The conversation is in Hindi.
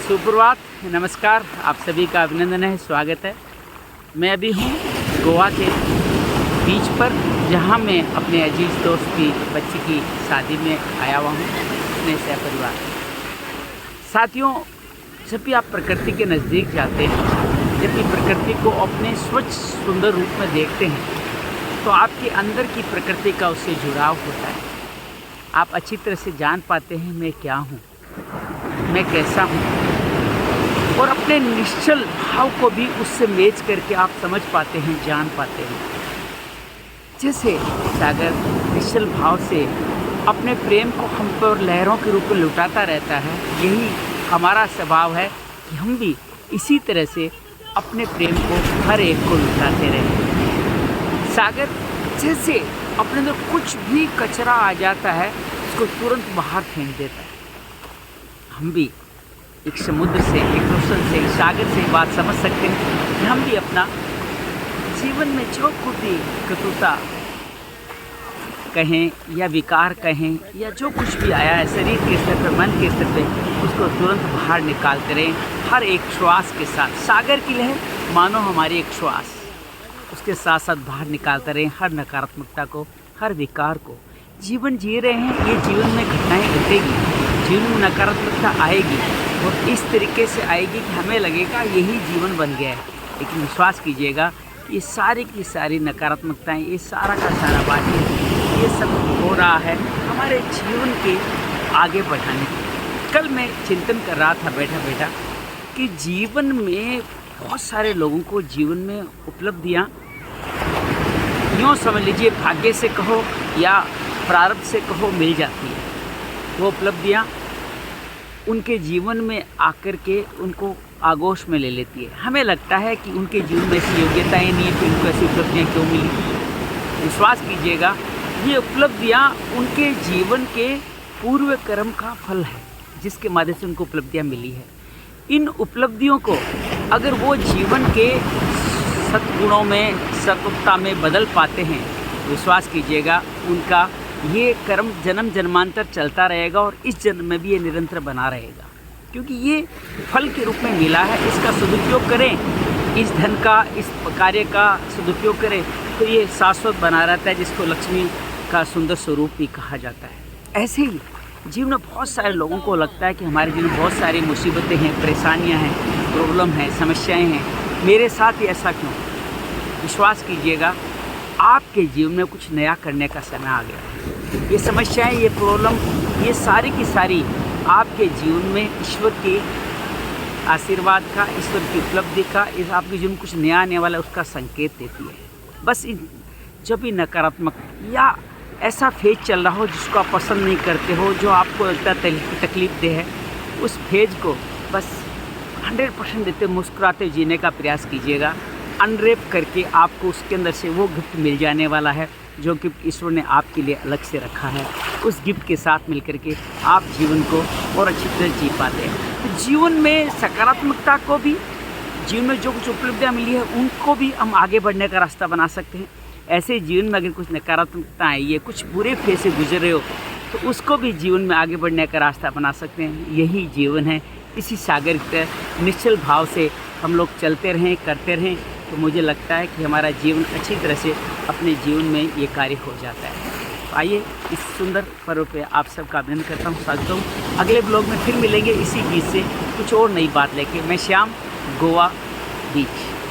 सुप्रभात, नमस्कार। आप सभी का अभिनंदन है, स्वागत है। मैं अभी हूँ गोवा के बीच पर, जहाँ मैं अपने अजीज़ दोस्त की बच्ची की शादी में आया हुआ हूँ अपने सहपरिवार। साथियों, जब भी आप प्रकृति के नज़दीक जाते हैं, जब भी प्रकृति को अपने स्वच्छ सुंदर रूप में देखते हैं, तो आपके अंदर की प्रकृति का उससे जुड़ाव होता है। आप अच्छी तरह से जान पाते हैं मैं क्या हूँ, मैं कैसा हूँ, और अपने निश्चल भाव को भी उससे मैच करके आप समझ पाते हैं, जान पाते हैं। जैसे सागर निश्चल भाव से अपने प्रेम को हम पर लहरों के रूप में लुटाता रहता है, यही हमारा स्वभाव है कि हम भी इसी तरह से अपने प्रेम को हर एक को लुटाते रहें। सागर जैसे अपने अंदर कुछ भी कचरा आ जाता है, उसको तुरंत बाहर फेंक देता है। हम भी एक समुद्र से, एक ओशन से, एक सागर से बात समझ सकते हैं कि हम भी अपना जीवन में जो कुछ भी कटुता कहें या विकार कहें या जो कुछ भी आया है शरीर के स्तर पर, मन के स्तर पर, उसको तुरंत बाहर निकालते रहें हर एक श्वास के साथ। सागर की लहर मानो हमारी एक श्वास, उसके साथ साथ बाहर निकालते रहें हर नकारात्मकता को, हर विकार को। जीवन जी रहे हैं, ये जीवन में घटनाएं घटेगी, जीवन में नकारात्मकता आएगी और इस तरीके से आएगी कि हमें लगेगा यही जीवन बन गया है। लेकिन विश्वास कीजिएगा, ये सारी की सारी नकारात्मकताएं, ये सारा का सारा बातें, ये सब हो रहा है हमारे जीवन के आगे बढ़ाने के। कल मैं चिंतन कर रहा था बैठा बैठा कि जीवन में बहुत सारे लोगों को जीवन में उपलब्धियाँ, यूँ समझ लीजिए भाग्य से कहो या प्रारब्ध से कहो, मिल जाती है। वो उपलब्धियाँ उनके जीवन में आकर के उनको आगोश में ले लेती है। हमें लगता है कि उनके जीवन में ऐसी योग्यताएं नहीं है, तो उनको ऐसी उपलब्धियाँ क्यों मिली। विश्वास कीजिएगा, ये उपलब्धियाँ उनके जीवन के पूर्व कर्म का फल है, जिसके माध्यम से उनको उपलब्धियाँ मिली है। इन उपलब्धियों को अगर वो जीवन के सद्गुणों में, सत्वता में बदल पाते हैं, विश्वास कीजिएगा उनका ये कर्म जन्म जन्मांतर चलता रहेगा और इस जन्म में भी ये निरंतर बना रहेगा, क्योंकि ये फल के रूप में मिला है। इसका सदुपयोग करें, इस धन का, इस कार्य का सदुपयोग करें, तो ये शाश्वत बना रहता है, जिसको लक्ष्मी का सुंदर स्वरूप भी कहा जाता है। ऐसे ही जीवन में बहुत सारे लोगों को लगता है कि हमारे जीवन में बहुत सारी मुसीबतें हैं, परेशानियाँ हैं, प्रॉब्लम है, समस्याएँ हैं, मेरे साथ ही ऐसा क्यों। विश्वास कीजिएगा, आपके जीवन में कुछ नया करने का समय आ गया। ये समस्याएं, ये प्रॉब्लम, ये सारी की सारी आपके जीवन में ईश्वर के आशीर्वाद का, ईश्वर की उपलब्धि का, इस आपके जीवन में कुछ नया आने वाला उसका संकेत देती है। बस जब भी नकारात्मक या ऐसा फेज चल रहा हो जिसको आप पसंद नहीं करते हो, जो आपको लगता है तकलीफ दे है, उस फेज को बस 100% देते मुस्कुराते जीने का प्रयास कीजिएगा। अनरैप करके आपको उसके अंदर से वो गिफ्ट मिल जाने वाला है, जो गिफ्ट ईश्वर ने आपके लिए अलग से रखा है। उस गिफ्ट के साथ मिलकर के आप जीवन को और अच्छी तरह जी पाते हैं। तो जीवन में सकारात्मकता को भी, जीवन में जो कुछ उपलब्धियाँ मिली है उनको भी हम आगे बढ़ने का रास्ता बना सकते हैं। ऐसे जीवन में अगर कुछ नकारात्मकता आई है, कुछ बुरे फेज से गुजर रहे हो, तो उसको भी जीवन में आगे बढ़ने का रास्ता बना सकते हैं। यही जीवन है। इसी सागर की तरह निश्चल भाव से हम लोग चलते रहें, करते रहें, तो मुझे लगता है कि हमारा जीवन अच्छी तरह से अपने जीवन में ये कार्य हो जाता है। तो आइए, इस सुंदर पर्व पे आप सबका अभिनंदन करता हूँ, स्वागत हूँ। अगले ब्लॉग में फिर मिलेंगे इसी बीच से कुछ और नई बात लेके। मैं श्याम, गोवा बीच।